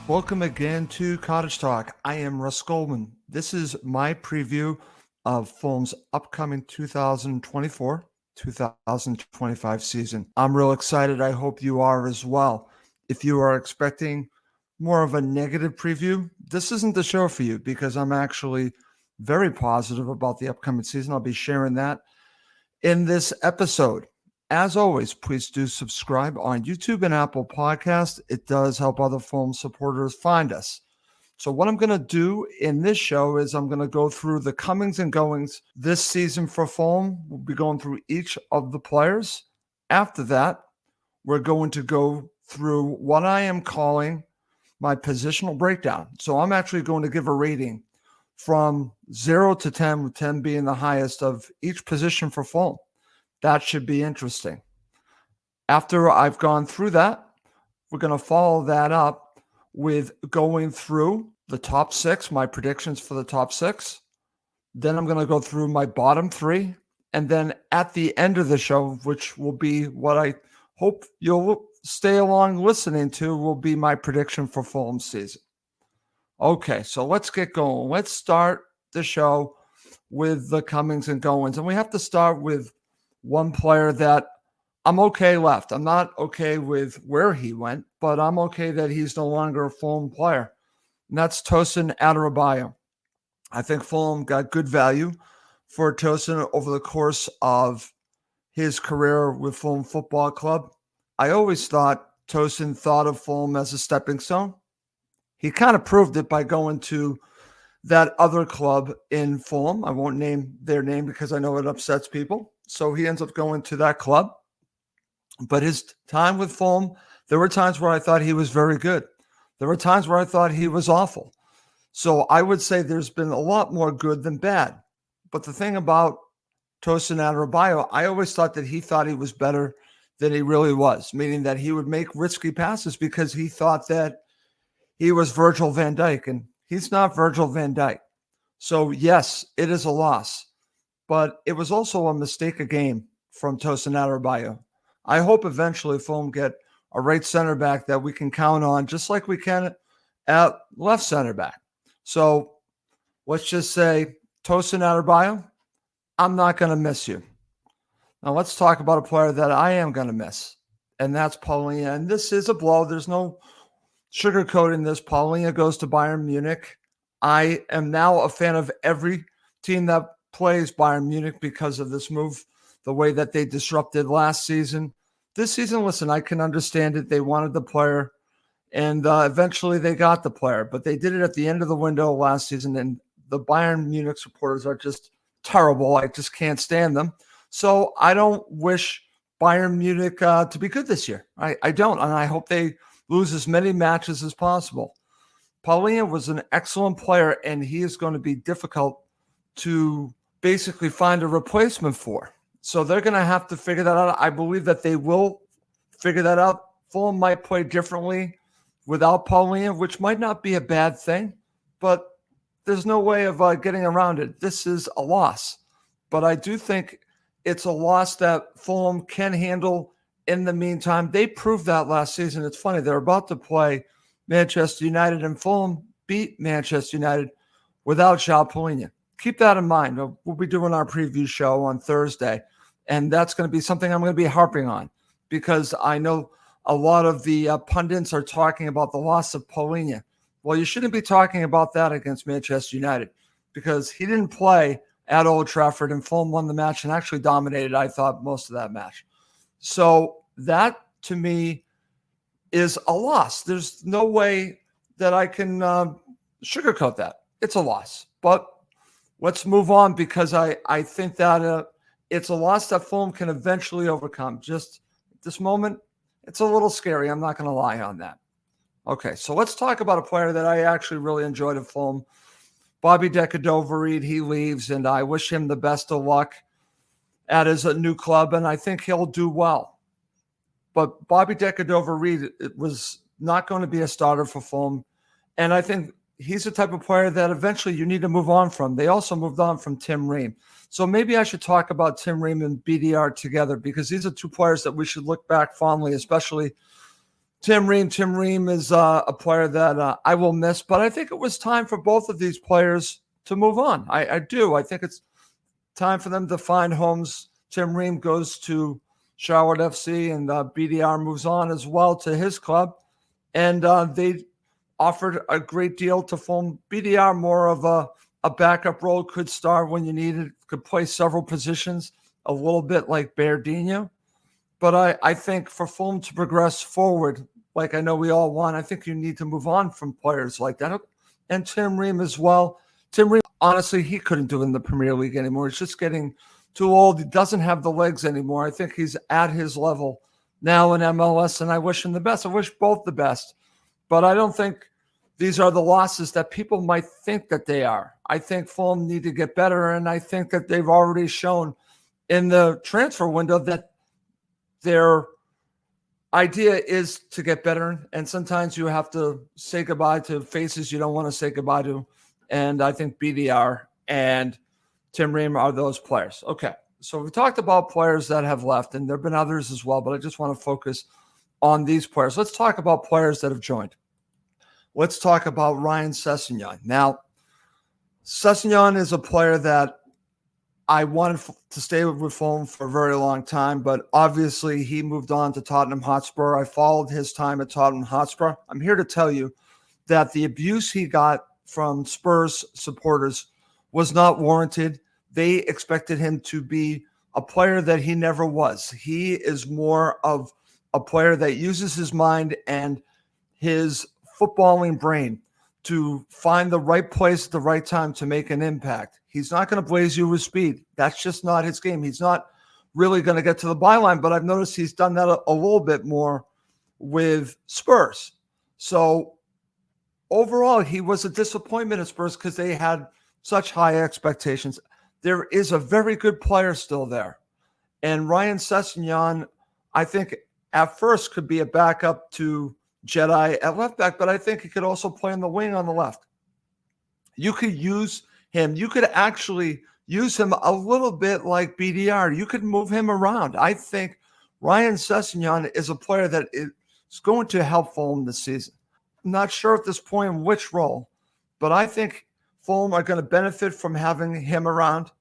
Welcome again to Cottage Talk. I am Russ Goldman. This is my preview of Fulham's upcoming 2024-2025 season. I'm real excited. I hope you are as well. If you are expecting more of a negative preview, this isn't the show for you because I'm actually very positive about the upcoming season. I'll be sharing that in this episode. As always, please do subscribe on YouTube and Apple Podcasts. It does help other Fulham supporters find us. So what I'm going to do in this show is I'm going to go through the comings and goings this season for Fulham. We'll be going through each of the players. After that, we're going to go through what I am calling my positional breakdown. So I'm actually going to give a rating from 0 to 10, with 10 being the highest of each position for Fulham. That should be interesting. After I've gone through that, we're going to follow that up with going through the top six, my predictions for the top six. Then I'm going to go through my bottom three. And then at the end of the show, which will be what I hope you'll stay along listening to, will be my prediction for Fulham's season. Okay, so let's get going. Let's start the show with the comings and goings. And we have to start with one player that I'm okay left. I'm not okay with where he went, but I'm okay that he's no longer a Fulham player. And that's Tosin Adarabioyo. I think Fulham got good value for Tosin over the course of his career with Fulham Football Club. I always thought Tosin thought of Fulham as a stepping stone. He kind of proved it by going to that other club in Fulham. I won't name their name because I know it upsets people. So he ends up going to that club. But his time with Fulham, there were times where I thought he was very good. There were times where I thought he was awful. So I would say there's been a lot more good than bad. But the thing about Tosin Adarabioyo, I always thought that he thought he was better than he really was, meaning that he would make risky passes because he thought that he was Virgil van Dijk, and he's not Virgil van Dijk. So yes, it is a loss. But it was also a mistake a game from Tosin Adarabioyo. I hope eventually Fulham get a right center back that we can count on, just like we can at left center back. So let's just say, Tosin Adarabioyo, I'm not going to miss you. Now let's talk about a player that I am going to miss, and that's Paulinho. And this is a blow. There's no sugarcoating this. Paulinho goes to Bayern Munich. I am now a fan of every team that plays Bayern Munich because of this move, the way that they disrupted last season. This season, listen, I can understand it. They wanted the player, and eventually they got the player, but they did it at the end of the window last season, and the Bayern Munich supporters are just terrible. I just can't stand them. So I don't wish Bayern Munich to be good this year. I don't, and I hope they lose as many matches as possible. Paulinho was an excellent player, and he is going to be difficult to basically find a replacement for. So they're going to have to figure that out. I believe that they will figure that out. Fulham might play differently without Paulinho, which might not be a bad thing, but there's no way of getting around it. This is a loss. But I do think it's a loss that Fulham can handle in the meantime. They proved that last season. It's funny. They're about to play Manchester United, and Fulham beat Manchester United without João Paulinho. Keep that in mind. We'll be doing our preview show on Thursday, and that's going to be something I'm going to be harping on because I know a lot of the pundits are talking about the loss of Paulinho. Well, you shouldn't be talking about that against Manchester United because he didn't play at Old Trafford, and Fulham won the match and actually dominated, I thought, most of that match. So that, to me, is a loss. There's no way that I can sugarcoat that. It's a loss. But let's move on because I think that it's a loss that Fulham can eventually overcome. Just at this moment, it's a little scary. I'm not going to lie on that. Okay, so let's talk about a player that I actually really enjoyed at Fulham. Bobby Decordova-Reid, he leaves, and I wish him the best of luck at his new club, and I think he'll do well. But Bobby Decordova-Reid was not going to be a starter for Fulham, and I think he's the type of player that eventually you need to move on from. They also moved on from Tim Ream. So maybe I should talk about Tim Ream and BDR together because these are two players that we should look back fondly, especially Tim Ream. Tim Ream is a player that I will miss, but I think it was time for both of these players to move on. I do. I think it's time for them to find homes. Tim Ream goes to Charlotte FC, and BDR moves on as well to his club. And they offered a great deal to Fulham. BDR, more of a backup role, could start when you need it, could play several positions, a little bit like Berdinho. But I think for Fulham to progress forward, like I know we all want, I think you need to move on from players like that. And Tim Ream as well. Tim Ream, honestly, he couldn't do it in the Premier League anymore. He's just getting too old. He doesn't have the legs anymore. I think he's at his level now in MLS, and I wish him the best. I wish both the best. But I don't think these are the losses that people might think that they are. I think Fulham need to get better, and I think that they've already shown in the transfer window that their idea is to get better. And sometimes you have to say goodbye to faces you don't want to say goodbye to. And I think BDR and Tim Ream are those players. Okay, so we talked about players that have left, and there have been others as well, but I just want to focus on these players. Let's talk about players that have joined. Let's talk about Ryan Sessegnon. Now, Sessegnon is a player that I wanted to stay with Fulham for a very long time, but obviously he moved on to Tottenham Hotspur. I followed his time at Tottenham Hotspur. I'm here to tell you that the abuse he got from Spurs supporters was not warranted. They expected him to be a player that he never was. He is more of a player that uses his mind and his footballing brain to find the right place at the right time to make an impact. He's not going to blaze you with speed. That's just not his game. He's not really going to get to the byline, but I've noticed he's done that a little bit more with Spurs. So overall, he was a disappointment at Spurs because they had such high expectations. There is a very good player still there. And Ryan Sessegnon, I think at first could be a backup to Jedi at left back, but I think he could also play in the wing on the left. You could use him. You could actually use him a little bit like BDR. You could move him around. I think Ryan Sessegnon is a player that is going to help Fulham this season. I'm not sure at this point in which role, but I think Fulham are going to benefit from having him around,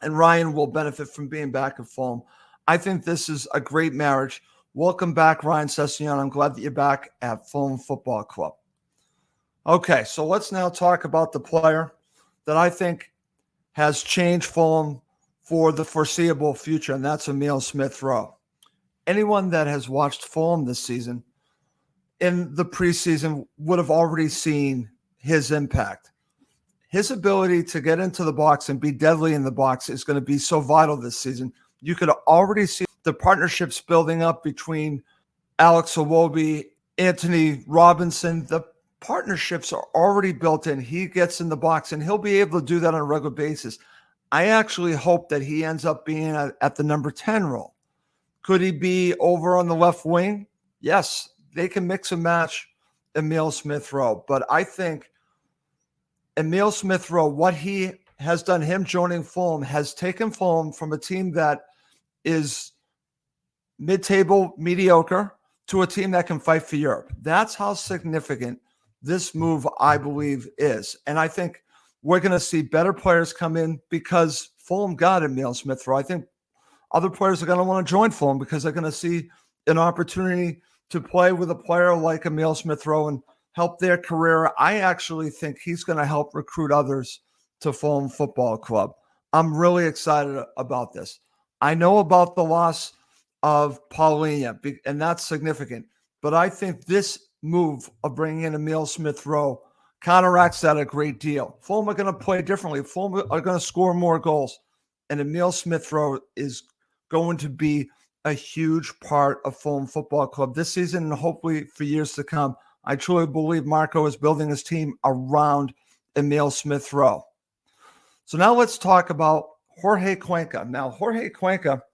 and Ryan will benefit from being back at Fulham. I think this is a great marriage. Welcome back, Ryan Sessegnon. I'm glad that you're back at Fulham Football Club. Okay, so let's now talk about the player that I think has changed Fulham for the foreseeable future, and that's Emile Smith-Rowe. Anyone that has watched Fulham this season in the preseason would have already seen his impact. His ability to get into the box and be deadly in the box is going to be so vital this season. You could already see the partnerships building up between Alex Iwobi, Anthony Robinson. The partnerships are already built in. He gets in the box, and he'll be able to do that on a regular basis. I actually hope that he ends up being at the number 10 role. Could he be over on the left wing? Yes, they can mix and match Emile Smith-Rowe. But I think Emile Smith-Rowe, what he has done, him joining Fulham, has taken Fulham from a team that is mid-table mediocre to a team that can fight for Europe. That's how significant this move, I believe, is. And I think we're going to see better players come in because Fulham got Emile Smith-Rowe. I think other players are going to want to join Fulham because they're going to see an opportunity to play with a player like Emile Smith-Rowe and help their career. I actually think he's going to help recruit others to Fulham Football Club. I'm really excited about this. I know about the loss of Paulinho, and that's significant. But I think this move of bringing in Emile Smith-Rowe counteracts that a great deal. Fulham are going to play differently. Fulham are going to score more goals. And Emile Smith-Rowe is going to be a huge part of Fulham Football Club this season and hopefully for years to come. I truly believe Marco is building his team around Emile Smith-Rowe. So now let's talk about Jorge Cuenca. Now, Jorge Cuenca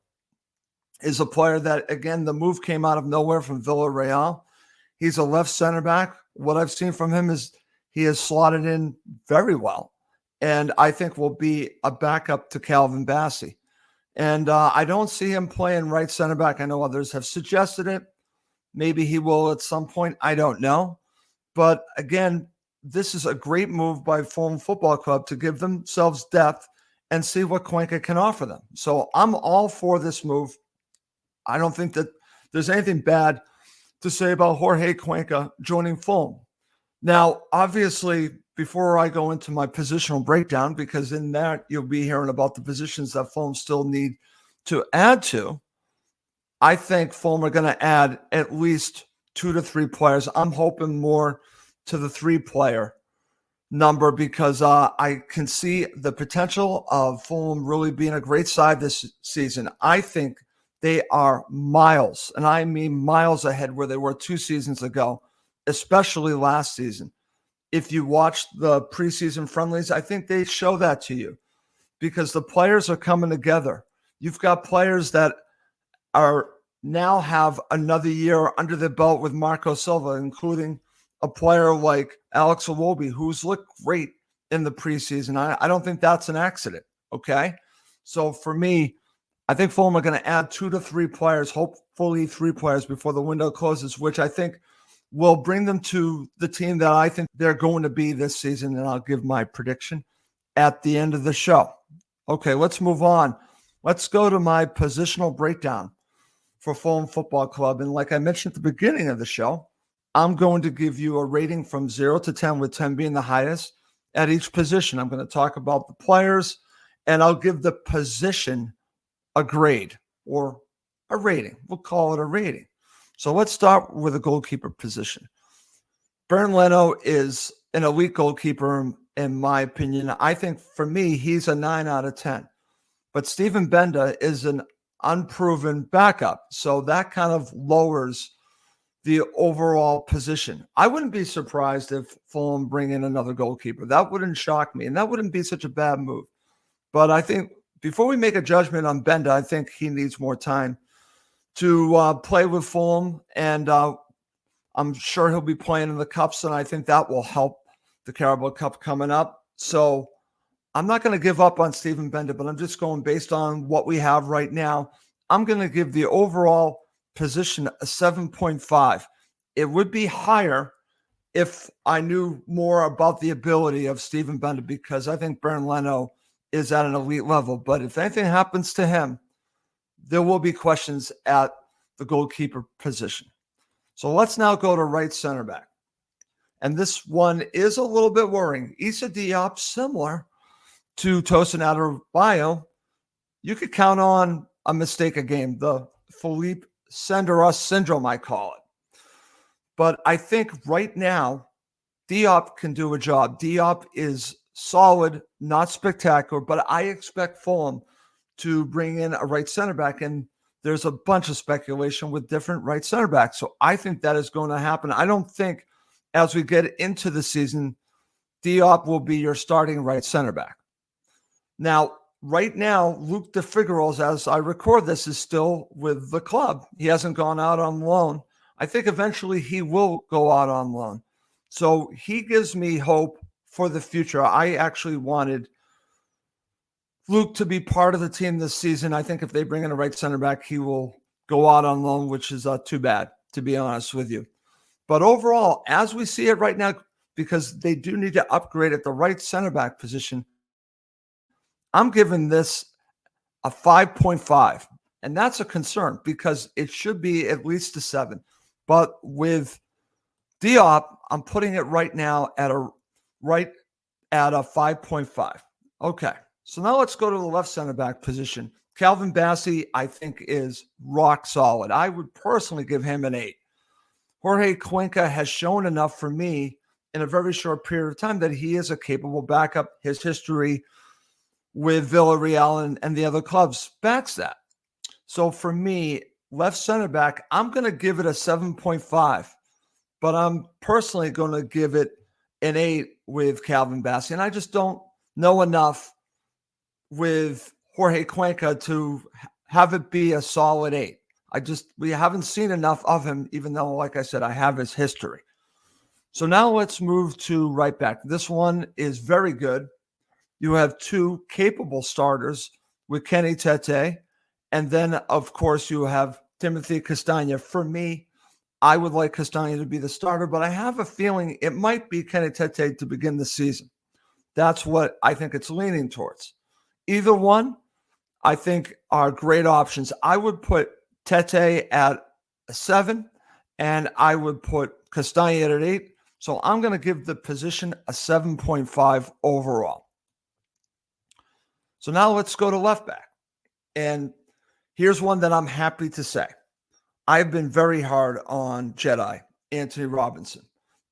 is a player that, again, the move came out of nowhere from Villarreal. He's a left center back. What I've seen from him is he has slotted in very well, and I think will be a backup to Calvin Bassey. And I don't see him playing right center back. I know others have suggested it, Maybe he will at some point. I don't know. But again, this is a great move by Fulham Football Club to give themselves depth and see what Cuenca can offer them. So I'm all for this move. I don't think that there's anything bad to say about Jorge Cuenca joining Fulham. Now, obviously, before I go into my positional breakdown, because in that you'll be hearing about the positions that Fulham still need to add to, I think Fulham are going to add at least 2 to 3 players. I'm hoping more to the 3-player number because I can see the potential of Fulham really being a great side this season. I think they are miles, and I mean miles ahead where they were 2 seasons ago, especially last season. If you watch the preseason friendlies, I think they show that to you because the players are coming together. You've got players that are now have another year under the belt with Marco Silva, including a player like Alex Iwobi, who's looked great in the preseason. I don't think that's an accident, okay? So for me, I think Fulham are going to add 2 to 3 players, hopefully 3 players before the window closes, which I think will bring them to the team that I think they're going to be this season, and I'll give my prediction at the end of the show. Okay, let's move on. Let's go to my positional breakdown for Fulham Football Club. And like I mentioned at the beginning of the show, I'm going to give you a rating from 0 to 10, with 10 being the highest at each position. I'm going to talk about the players, and I'll give the position a grade or a rating. We'll call it a rating. So let's start with the goalkeeper position. Bernd Leno is an elite goalkeeper, in my opinion. I think for me, he's a 9 out of 10. But Steven Benda is an unproven backup. So that kind of lowers the overall position. I wouldn't be surprised if Fulham bring in another goalkeeper. That wouldn't shock me, and that wouldn't be such a bad move. But I think before we make a judgment on Benda, I think he needs more time to play with Fulham, and I'm sure he'll be playing in the Cups, and I think that will help the Carabao Cup coming up. So I'm not going to give up on Steven Benda, but I'm just going based on what we have right now. I'm going to give the overall position a 7.5. It would be higher if I knew more about the ability of Steven Benda, because I think Bernd Leno is at an elite level. But if anything happens to him, there will be questions at the goalkeeper position. So let's now go to right center back. And this one is a little bit worrying. Issa Diop, similar to Tosin Adarabioyo, you could count on a mistake a game, the Philippe Senderos syndrome, I call it. But I think right now, Diop can do a job. Diop is solid, not spectacular, but I expect Fulham to bring in a right center back, and there's a bunch of speculation with different right center backs. So I think that is going to happen. I don't think as we get into the season, Diop will be your starting right center back. Now, right now, Luke de Figueroa, as I record this, is still with the club. He hasn't gone out on loan. I think eventually he will go out on loan. So he gives me hope for the future. I actually wanted Luke to be part of the team this season. I think if they bring in a right center back, he will go out on loan, which is too bad, to be honest with you. But overall, as we see it right now, because they do need to upgrade at the right center back position, I'm giving this a 5.5. And that's a concern because it should be at least a 7. But with Diop, I'm putting it right now at a 5.5. Okay. So now let's go to the left center back position. Calvin Bassey, I think, is rock solid. I would personally give him an 8. Jorge Cuenca has shown enough for me in a very short period of time that he is a capable backup. His history with Villarreal and the other clubs backs that. So for me, left center back, I'm going to give it a 7.5, but I'm personally going to give it an 8 with Calvin Bassey. And I just don't know enough with Jorge Cuenca to have it be a solid 8. We haven't seen enough of him, even though, like I said, I have his history. So now let's move to right back. This one is very good. You have 2 capable starters with Kenny Tete. And then, of course, you have Timothy Castagna. For me, I would like Castagna to be the starter, but I have a feeling it might be Kenny Tete to begin the season. That's what I think it's leaning towards. Either one, I think, are great options. I would put Tete at a 7, and I would put Castagna at 8. So I'm going to give the position a 7.5 overall. So now let's go to left back. And here's one that I'm happy to say. I've been very hard on Jedi, Anthony Robinson,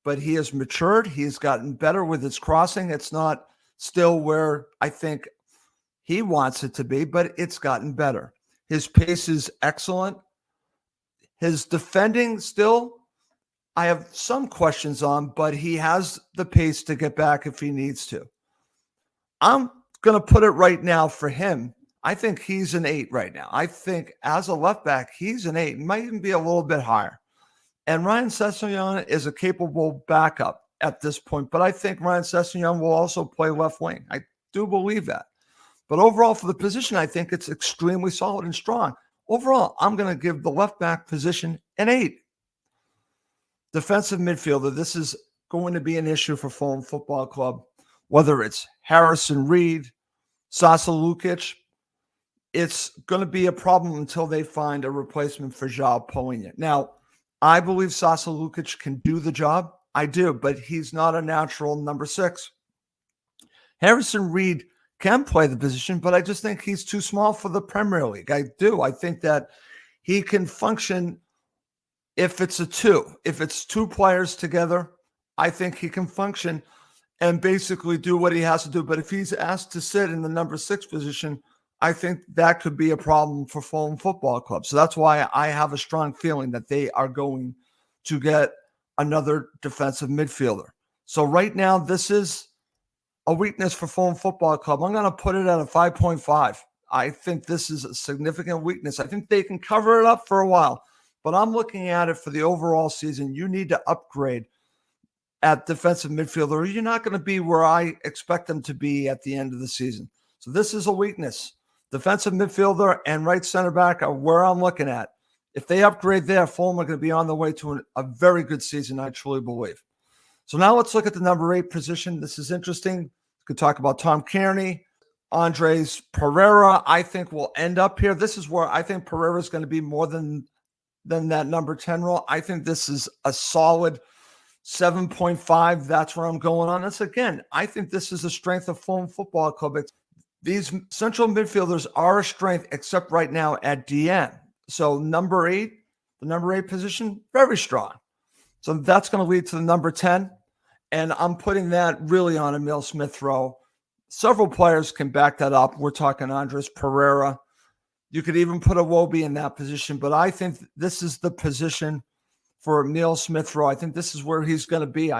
but he has matured. He's gotten better with his crossing. It's not still where I think he wants it to be, but it's gotten better. His pace is excellent. His defending still, I have some questions on, but he has the pace to get back if he needs to. I'm going to put it right now for him. I think he's an 8 right now. I think as a left back, he's an 8. It might even be a little bit higher. And Ryan Sessegnon is a capable backup at this point, but I think Ryan Sessegnon will also play left wing. I do believe that. But overall, for the position, I think it's extremely solid and strong. Overall, I'm going to give the left back position an 8. Defensive midfielder, this is going to be an issue for Fulham Football Club, whether it's Harrison Reed, Sasa Lukic. It's going to be a problem until they find a replacement for João Paulinho. Now, I believe Sasa Lukic can do the job. I do, but he's not a natural number 6. Harrison Reed can play the position, but I just think he's too small for the Premier League. I do. I think that he can function if it's a 2. If it's 2 players together, I think he can function and basically do what he has to do. But if he's asked to sit in the number 6 position, I think that could be a problem for Fulham Football Club. So that's why I have a strong feeling that they are going to get another defensive midfielder. So right now, this is a weakness for Fulham Football Club. I'm going to put it at a 5.5. I think this is a significant weakness. I think they can cover it up for a while, but I'm looking at it for the overall season. You need to upgrade at defensive midfielder, or you're not going to be where I expect them to be at the end of the season. So this is a weakness. Defensive midfielder and right center back are where I'm looking at. If they upgrade there, Fulham are going to be on the way to a very good season, I truly believe. So now let's look at the number 8 position. This is interesting. We could talk about Tom Kearney. Andres Pereira, I think, will end up here. This is where I think Pereira is going to be more than that number 10 role. I think this is a solid 7.5. That's where I'm going on this. Again, I think this is a strength of Fulham Football Club. These central midfielders are a strength, except right now at DM. So number 8, the number 8 position, very strong. So that's going to lead to the number 10. And I'm putting that really on Emile Smith-Rowe. Several players can back that up. We're talking Andres Pereira. You could even put Iwobi in that position. But I think this is the position for Emile Smith-Rowe. I think this is where he's going to be.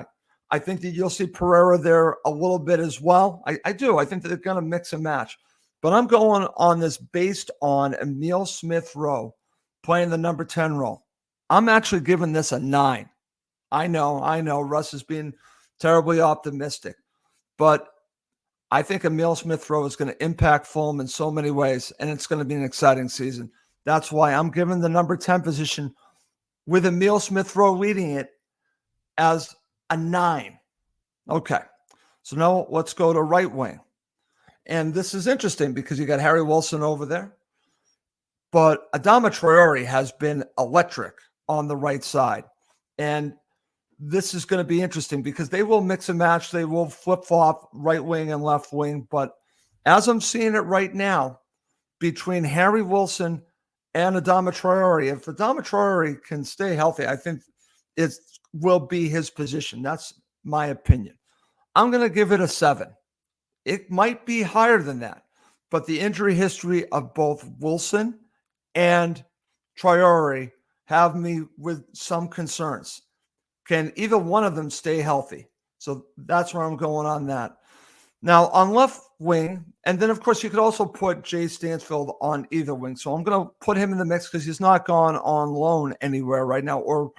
I think that you'll see Pereira there a little bit as well. I do. I think that they're going to mix and match. But I'm going on this based on Emile Smith-Rowe playing the number 10 role. I'm actually giving this a 9. I know. Russ is being terribly optimistic. But I think Emile Smith-Rowe is going to impact Fulham in so many ways, and it's going to be an exciting season. That's why I'm giving the number 10 position with Emile Smith-Rowe leading it as a 9. Okay. So now let's go to right wing. And this is interesting because you got Harry Wilson over there. But Adama Traore has been electric on the right side. And this is going to be interesting because they will mix and match. They will flip-flop right wing and left wing. But as I'm seeing it right now, between Harry Wilson and Adama Traore, if Adama Traore can stay healthy, I think it will be his position. That's my opinion. I'm going to give it a 7. It might be higher than that, but the injury history of both Wilson and Traore have me with some concerns. Can either one of them stay healthy? So that's where I'm going on that. Now, on left wing, and then, of course, you could also put Jay Stansfield on either wing. So I'm going to put him in the mix because he's not gone on loan anywhere right now or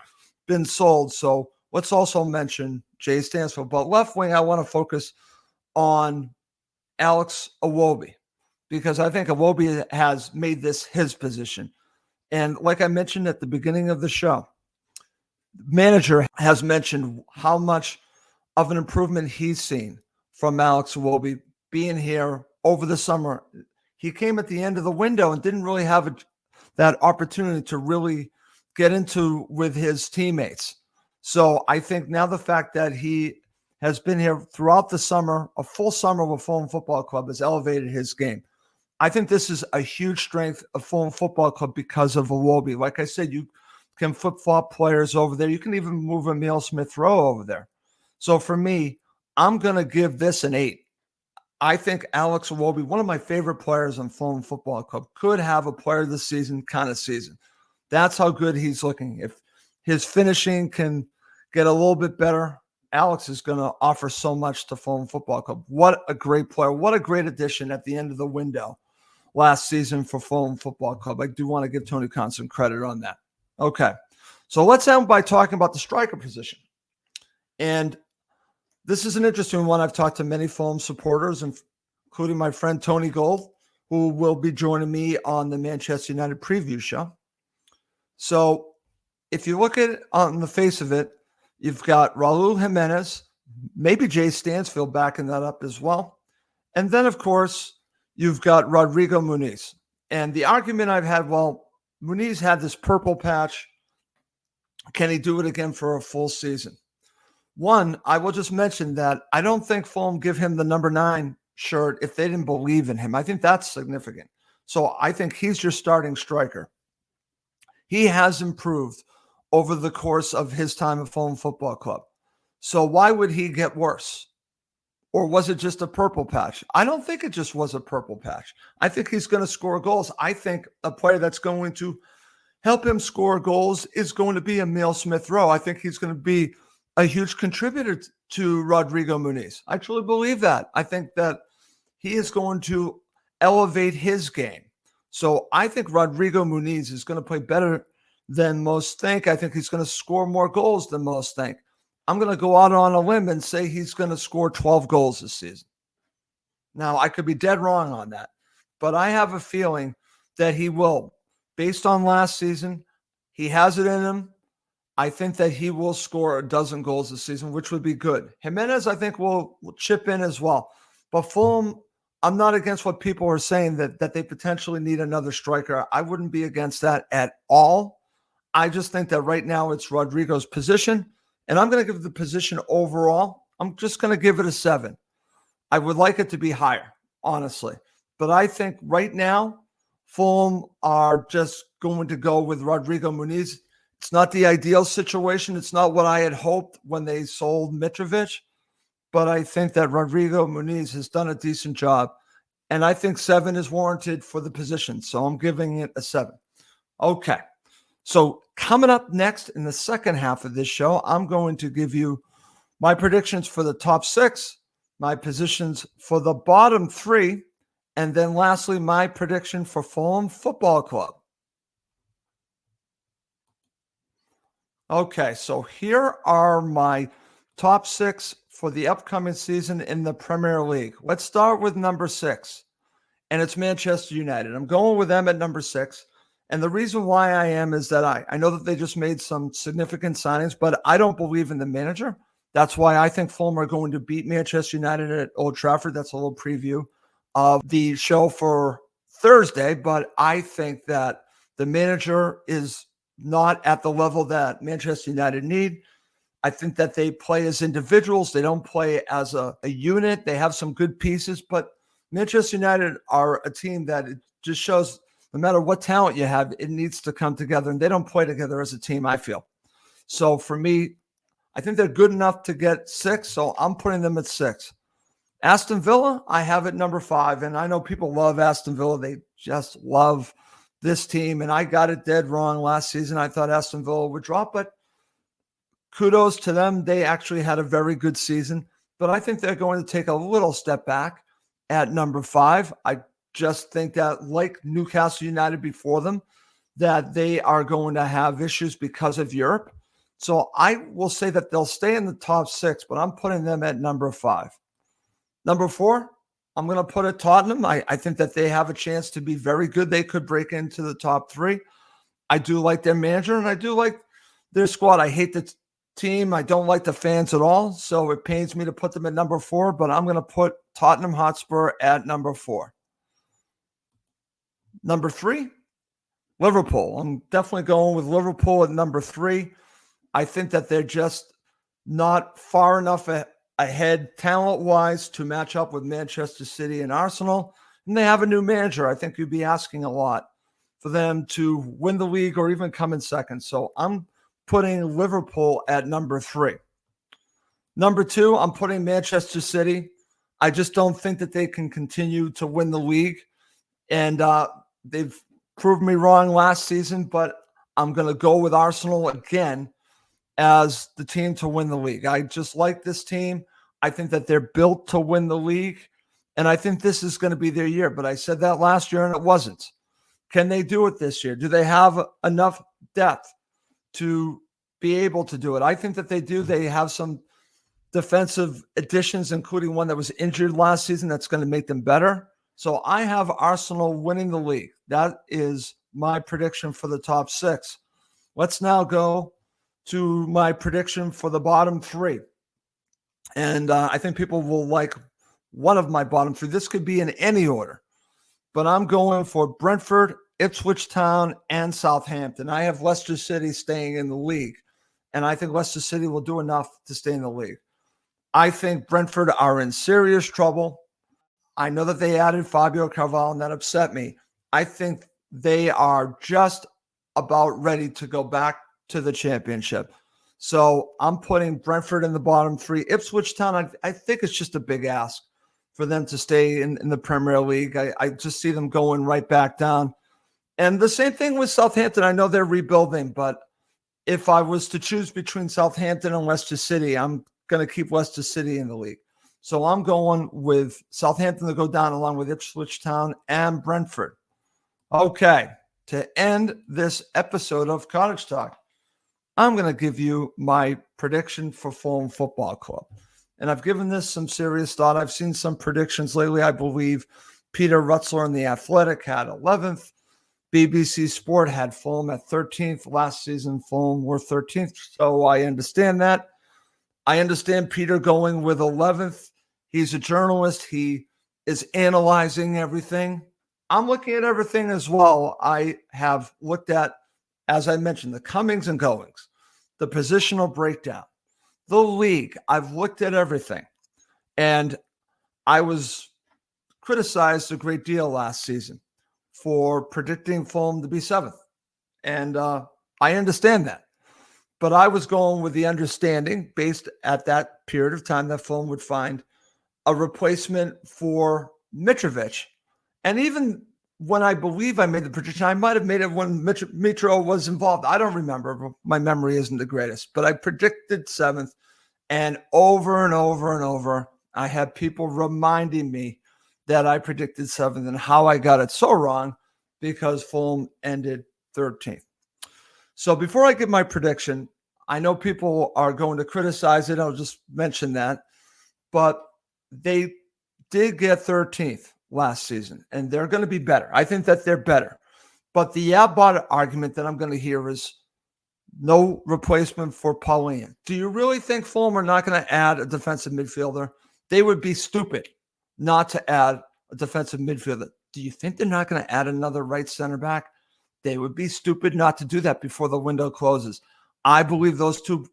been sold. So let's also mention Jay Stansfield. But left wing, I want to focus on Alex Iwobi because I think Iwobi has made this his position. And like I mentioned at the beginning of the show, manager has mentioned how much of an improvement he's seen from Alex Iwobi being here over the summer. He came at the end of the window and didn't really have that opportunity to really get into with his teammates. So I think now the fact that he has been here throughout the summer, a full summer with Fulham Football Club, has elevated his game. I think this is a huge strength of Fulham Football Club because of Iwobi. Like I said, you can flip-flop players over there. You can even move Emile Smith-Rowe over there. So for me, I'm going to give this an 8. I think Alex Iwobi, one of my favorite players on Fulham Football Club, could have a player of the season kind of season. That's how good he's looking. If his finishing can get a little bit better, Alex is going to offer so much to Fulham Football Club. What a great player. What a great addition at the end of the window last season for Fulham Football Club. I do want to give Tony Khan some credit on that. Okay, so let's end by talking about the striker position. And this is an interesting one. I've talked to many Fulham supporters, including my friend Tony Gold, who will be joining me on the Manchester United preview show. So if you look at it on the face of it, you've got Raul Jimenez, maybe Jay Stansfield backing that up as well. And then, of course, you've got Rodrigo Muniz. And the argument I've had, well, Muniz had this purple patch. Can he do it again for a full season? One, I will just mention that I don't think Fulham give him the number 9 shirt if they didn't believe in him. I think that's significant. So I think he's your starting striker. He has improved over the course of his time at Fulham Football Club. So why would he get worse? Or was it just a purple patch? I don't think it just was a purple patch. I think he's going to score goals. I think a player that's going to help him score goals is going to be Emile Smith-Rowe. I think he's going to be a huge contributor to Rodrigo Muniz. I truly believe that. I think that he is going to elevate his game. So I think Rodrigo Muniz is going to play better than most think. I think he's going to score more goals than most think. I'm going to go out on a limb and say he's going to score 12 goals this season. Now, I could be dead wrong on that, but I have a feeling that he will. Based on last season, he has it in him. I think that he will score 12 goals this season, which would be good. Jimenez, I think, will chip in as well. But Fulham, I'm not against what people are saying that they potentially need another striker. I wouldn't be against that at all. I just think that right now it's Rodrigo's position, and I'm going to give the position overall, I'm just going to give it a 7. I would like it to be higher, honestly. But I think right now, Fulham are just going to go with Rodrigo Muniz. It's not the ideal situation. It's not what I had hoped when they sold Mitrovic. But I think that Rodrigo Muniz has done a decent job. And I think 7 is warranted for the position. So I'm giving it a 7. Okay. So coming up next in the second half of this show, I'm going to give you my predictions for the top 6, my positions for the bottom 3, and then lastly, my prediction for Fulham Football Club. Okay, so here are my top 6 for the upcoming season in the Premier League. Let's start with number 6, and it's Manchester United. I'm going with them at number 6. And the reason why I am is that I know that they just made some significant signings, but I don't believe in the manager. That's why I think Fulham are going to beat Manchester United at Old Trafford. That's a little preview of the show for Thursday. But I think that the manager is not at the level that Manchester United need. I think that they play as individuals. They don't play as a unit. They have some good pieces, but Manchester United are a team that it just shows no matter what talent you have, it needs to come together, and they don't play together as a team, I feel. So for me, I think they're good enough to get 6, so I'm putting them at 6. Aston Villa, I have at number 5, and I know people love Aston Villa. They just love this team, and I got it dead wrong last season. I thought Aston Villa would drop, but kudos to them. They actually had a very good season, but I think they're going to take a little step back at number 5. I just think that, like Newcastle United before them, that they are going to have issues because of Europe. So I will say that they'll stay in the top 6, but I'm putting them at number 5. Number 4, I'm going to put at Tottenham. I think that they have a chance to be very good. They could break into the top 3. I do like their manager, and I do like their squad. I hate the team. I don't like the fans at all. So it pains me to put them at number 4, but I'm going to put Tottenham Hotspur at number 4. Number 3, Liverpool. I'm definitely going with Liverpool at number 3. I think that they're just not far enough ahead talent-wise to match up with Manchester City and Arsenal. And they have a new manager. I think you'd be asking a lot for them to win the league or even come in second. So I'm putting Liverpool at number 3. Number 2, I'm putting Manchester City. I just don't think that they can continue to win the league. And they've proved me wrong last season, but I'm going to go with Arsenal again as the team to win the league. I just like this team. I think that they're built to win the league, and I think this is going to be their year. But I said that last year, and it wasn't. Can they do it this year? Do they have enough depth to be able to do it? I think that they do. They have some defensive additions, including one that was injured last season, that's going to make them better. So I have Arsenal winning the league. That is my prediction for the top 6. Let's now go to my prediction for the bottom 3. And I think people will like one of my bottom 3. This could be in any order, but I'm going for Brentford, Ipswich Town, and Southampton. I have Leicester City staying in the league, and I think Leicester City will do enough to stay in the league. I think Brentford are in serious trouble. I know that they added Fabio Carvalho, and that upset me. I think they are just about ready to go back to the championship. So I'm putting Brentford in the bottom 3. Ipswich Town, I think it's just a big ask for them to stay in the Premier League. I just see them going right back down. And the same thing with Southampton. I know they're rebuilding, but if I was to choose between Southampton and Leicester City, I'm going to keep Leicester City in the league. So I'm going with Southampton to go down along with Ipswich Town and Brentford. Okay, to end this episode of Cottage Talk, I'm going to give you my prediction for Fulham Football Club. And I've given this some serious thought. I've seen some predictions lately. I believe Peter Rutzler in The Athletic had 11th. BBC Sport had Fulham at 13th. Last season, Fulham were 13th. So I understand that. I understand Peter going with 11th. He's a journalist. He is analyzing everything. I'm looking at everything as well. I have looked at, as I mentioned, the comings and goings, the positional breakdown, the league. I've looked at everything. And I was criticized a great deal last season for predicting Fulham to be 7th. And I understand that. But I was going with the understanding, based at that period of time, that Fulham would find a replacement for Mitrovic. And even when I believe I made the prediction, I might have made it when Mitro was involved. I don't remember. My memory isn't the greatest. But I predicted 7th. And over and over and over, I had people reminding me that I predicted 7th and how I got it so wrong because Fulham ended 13th. So before I give my prediction, I know people are going to criticize it. I'll just mention that. But they did get 13th last season, and they're going to be better. I think that they're better. But the but argument that I'm going to hear is no replacement for Paulinho. Do you really think Fulham are not going to add a defensive midfielder? They would be stupid not to add a defensive midfielder. Do you think they're not going to add another right center back? They would be stupid not to do that before the window closes. I believe those 2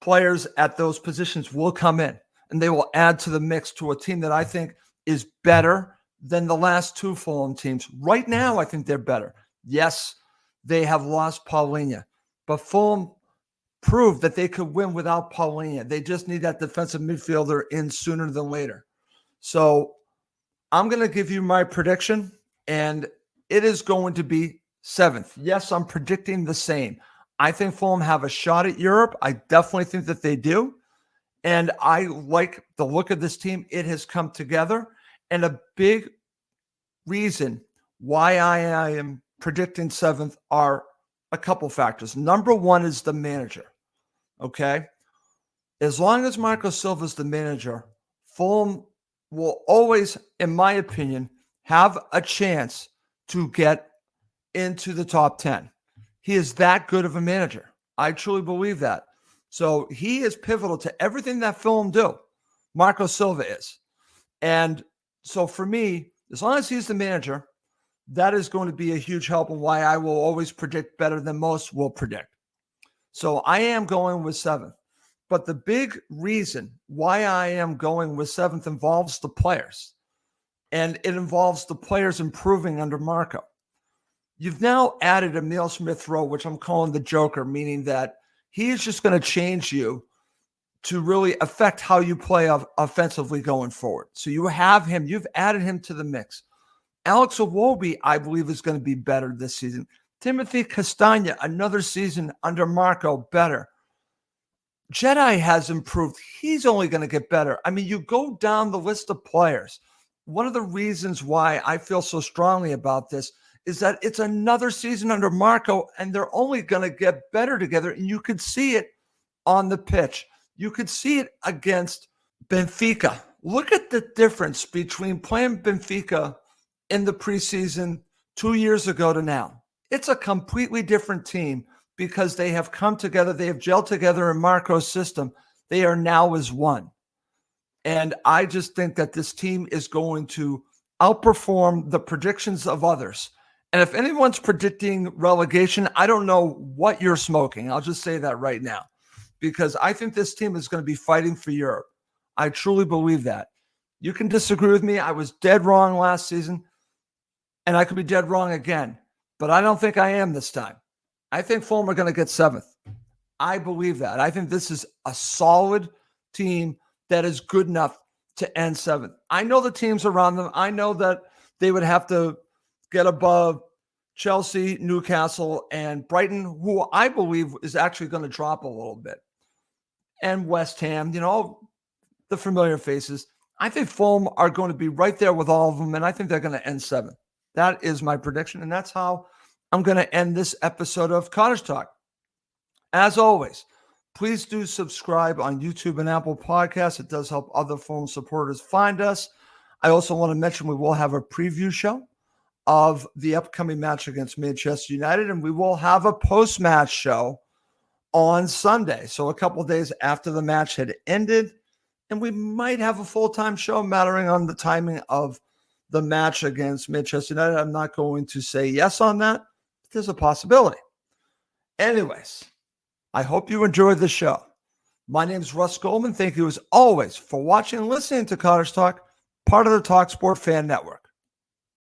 players at those positions will come in, and they will add to the mix to a team that I think is better than the last 2 Fulham teams. Right now, I think they're better. Yes, they have lost Paulinho, but Fulham proved that they could win without Paulinho. They just need that defensive midfielder in sooner than later. So I'm going to give you my prediction, and it is going to be 7th. Yes, I'm predicting the same. I think Fulham have a shot at Europe. I definitely think that they do. And I like the look of this team. It has come together. And a big reason why I am predicting 7th are a couple factors. Number 1 is the manager. Okay? As long as Marco Silva is the manager, Fulham will always, in my opinion, have a chance to get into the top 10. He is that good of a manager. I truly believe that. So he is pivotal to everything that Fulham do. Marco Silva is. And so for me, as long as he's the manager, that is going to be a huge help and why I will always predict better than most will predict. So I am going with 7th. But the big reason why I am going with 7th involves the players. And it involves the players improving under Marco. You've now added Emil Smith-Rowe, which I'm calling the Joker, meaning that he's just going to change you to really affect how you play offensively going forward. So you have him. You've added him to the mix. Alex Iwobi, I believe, is going to be better this season. Timothy Castagna, another season under Marco, better. Jedi has improved. He's only going to get better. I mean, you go down the list of players. One of the reasons why I feel so strongly about this is that it's another season under Marco, and they're only going to get better together. And you could see it on the pitch. You could see it against Benfica. Look at the difference between playing Benfica in the preseason 2 years ago to now. It's a completely different team because they have come together. They have gelled together in Marco's system. They are now as one. And I just think that this team is going to outperform the predictions of others. And if anyone's predicting relegation, I don't know what you're smoking. I'll just say that right now, because I think this team is going to be fighting for Europe. I truly believe that. You can disagree with me. I was dead wrong last season, and I could be dead wrong again, but I don't think I am this time. I think Fulham are going to get 7th. I believe that. I think this is a solid team that is good enough to end 7th. I know the teams around them. I know that they would have to get above Chelsea, Newcastle, and Brighton, who I believe is actually going to drop a little bit. And West Ham, the familiar faces. I think Fulham are going to be right there with all of them, and I think they're going to end 7th. That is my prediction, and that's how I'm going to end this episode of Cottage Talk. As always, please do subscribe on YouTube and Apple Podcasts. It does help other Fulham supporters find us. I also want to mention we will have a preview show of the upcoming match against Manchester United, and we will have a post-match show on Sunday, so a couple of days after the match had ended, and we might have a full-time show mattering on the timing of the match against Manchester United. I'm not going to say yes on that. There's a possibility. Anyways, I hope you enjoyed the show. My name is Russ Goldman. Thank you as always for watching and listening to Cottage Talk, part of the talkSPORT Fan Network.